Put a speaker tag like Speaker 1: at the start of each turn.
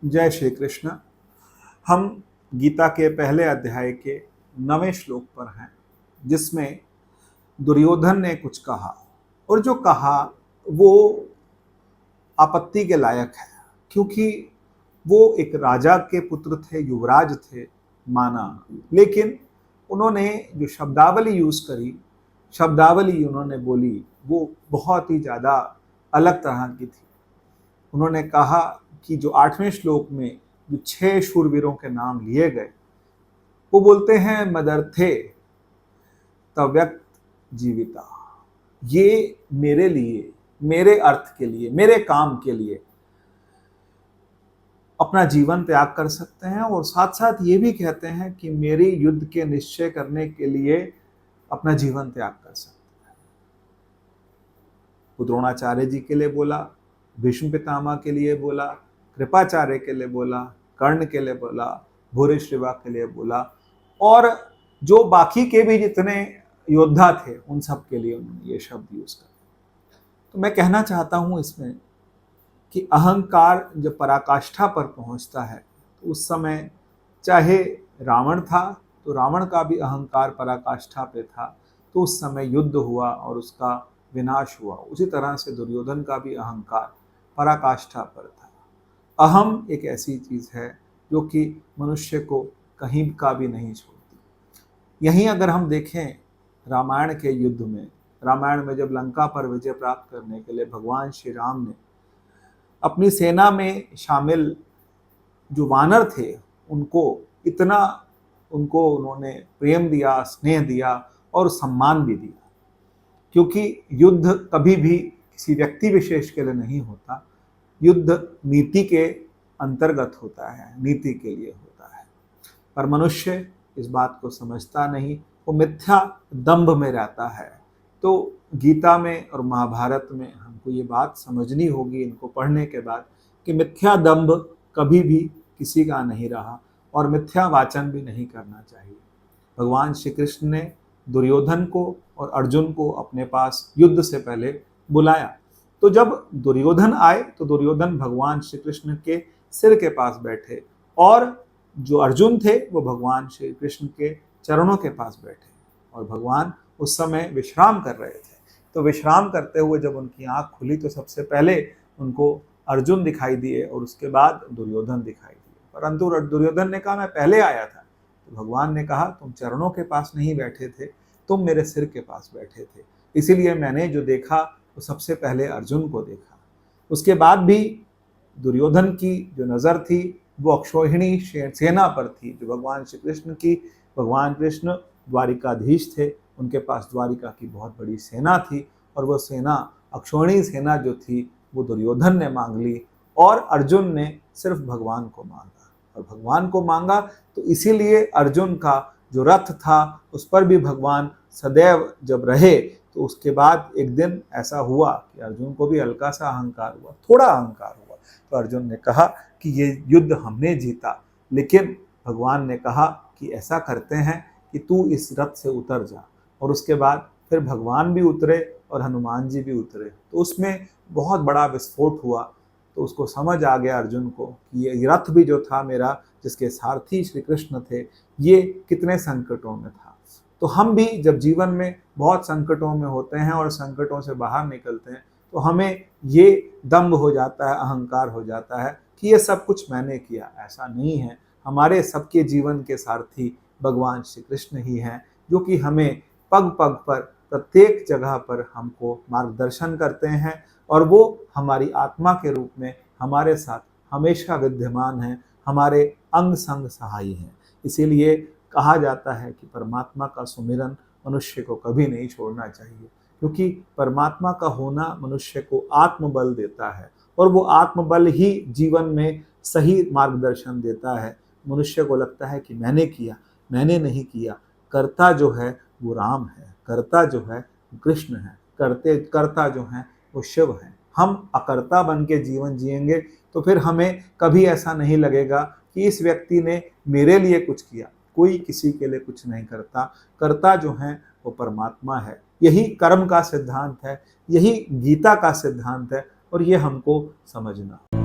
Speaker 1: जय श्री कृष्ण। हम गीता के पहले अध्याय के 9वें श्लोक पर हैं, जिसमें दुर्योधन ने कुछ कहा और जो कहा वो आपत्ति के लायक है, क्योंकि वो एक राजा के पुत्र थे, युवराज थे माना, लेकिन उन्होंने जो शब्दावली यूज करी, शब्दावली उन्होंने बोली, वो बहुत ही ज़्यादा अलग तरह की थी। उन्होंने कहा कि जो 8वें श्लोक में जो 6 शूरवीरों के नाम लिए गए, वो बोलते हैं मदर्थे तव्यक्त जीविता, ये मेरे लिए, मेरे अर्थ के लिए, मेरे काम के लिए अपना जीवन त्याग कर सकते हैं, और साथ साथ ये भी कहते हैं कि मेरी युद्ध के निश्चय करने के लिए अपना जीवन त्याग कर सकते हैं। वो द्रोणाचार्य जी के लिए बोला, भीष्म पितामह के लिए बोला, कृपाचार्य के लिए बोला, कर्ण के लिए बोला, भूरिश्रवा के लिए बोला, और जो बाकी के भी जितने योद्धा थे उन सब के लिए उन्होंने ये शब्द यूज करे। तो मैं कहना चाहता हूं इसमें कि अहंकार जब पराकाष्ठा पर पहुंचता है तो उस समय चाहे रावण था तो रावण का भी अहंकार पराकाष्ठा पे था, तो उस समय युद्ध हुआ और उसका विनाश हुआ। उसी तरह से दुर्योधन का भी अहंकार पराकाष्ठा पर था। अहम एक ऐसी चीज़ है जो कि मनुष्य को कहीं का भी नहीं छोड़ती। यहीं अगर हम देखें रामायण के युद्ध में, रामायण में जब लंका पर विजय प्राप्त करने के लिए भगवान श्री राम ने अपनी सेना में शामिल जो वानर थे उनको उन्होंने प्रेम दिया, स्नेह दिया और सम्मान भी दिया, क्योंकि युद्ध कभी भी किसी व्यक्ति विशेष के लिए नहीं होता, युद्ध नीति के अंतर्गत होता है, नीति के लिए होता है। पर मनुष्य इस बात को समझता नहीं, वो मिथ्या दंभ में रहता है। तो गीता में और महाभारत में हमको ये बात समझनी होगी इनको पढ़ने के बाद, कि मिथ्या दंभ कभी भी किसी का नहीं रहा और मिथ्या वाचन भी नहीं करना चाहिए। भगवान श्री कृष्ण ने दुर्योधन को और अर्जुन को अपने पास युद्ध से पहले बुलाया। तो जब दुर्योधन आए तो दुर्योधन भगवान श्री कृष्ण के सिर के पास बैठे, और जो अर्जुन थे वो भगवान श्री कृष्ण के चरणों के पास बैठे, और भगवान उस समय विश्राम कर रहे थे। तो विश्राम करते हुए जब उनकी आंख खुली तो सबसे पहले उनको अर्जुन दिखाई दिए और उसके बाद दुर्योधन दिखाई दिए। परंतु दुर्योधन ने कहा मैं पहले आया था। तो भगवान ने कहा तुम चरणों के पास नहीं बैठे थे, तुम मेरे सिर के पास बैठे थे, इसीलिए मैंने जो देखा वो सबसे पहले अर्जुन को देखा। उसके बाद भी दुर्योधन की जो नज़र थी वो अक्षौहिणी सेना पर थी, जो भगवान श्री कृष्ण की, भगवान कृष्ण द्वारिकाधीश थे, उनके पास द्वारिका की बहुत बड़ी सेना थी, और वो सेना, अक्षौहिणी सेना जो थी वो दुर्योधन ने मांग ली, और अर्जुन ने सिर्फ भगवान को मांगा। और भगवान को मांगा तो इसीलिए अर्जुन का जो रथ था उस पर भी भगवान सदैव जब रहे, तो उसके बाद एक दिन ऐसा हुआ कि अर्जुन को भी हल्का सा अहंकार हुआ, थोड़ा अहंकार हुआ। तो अर्जुन ने कहा कि ये युद्ध हमने जीता, लेकिन भगवान ने कहा कि ऐसा करते हैं कि तू इस रथ से उतर जा। और उसके बाद फिर भगवान भी उतरे और हनुमान जी भी उतरे, तो उसमें बहुत बड़ा विस्फोट हुआ। तो उसको समझ आ गया अर्जुन को कि ये रथ भी जो था मेरा, जिसके सारथी श्री कृष्ण थे, ये कितने संकटों में था। तो हम भी जब जीवन में बहुत संकटों में होते हैं और संकटों से बाहर निकलते हैं, तो हमें ये दंभ हो जाता है, अहंकार हो जाता है कि ये सब कुछ मैंने किया। ऐसा नहीं है, हमारे सबके जीवन के सारथी भगवान श्री कृष्ण ही हैं, जो कि हमें पग पग पर, प्रत्येक जगह पर हमको मार्गदर्शन करते हैं, और वो हमारी आत्मा के रूप में हमारे साथ हमेशा विद्यमान हैं, हमारे अंग संग सहाई हैं। इसीलिए कहा जाता है कि परमात्मा का सुमिरन मनुष्य को कभी नहीं छोड़ना चाहिए, क्योंकि परमात्मा का होना मनुष्य को आत्मबल देता है, और वो आत्मबल ही जीवन में सही मार्गदर्शन देता है। मनुष्य को लगता है कि मैंने किया, मैंने नहीं किया। कर्ता जो है वो राम है, कर्ता जो है वो कृष्ण है, कर्ता जो है वो शिव है। हम अकर्ता बन के जीवन जिएंगे तो फिर हमें कभी ऐसा नहीं लगेगा कि इस व्यक्ति ने मेरे लिए कुछ किया। कोई किसी के लिए कुछ नहीं करता, कर्ता जो है वो परमात्मा है। यही कर्म का सिद्धांत है, यही गीता का सिद्धांत है, और ये हमको समझना।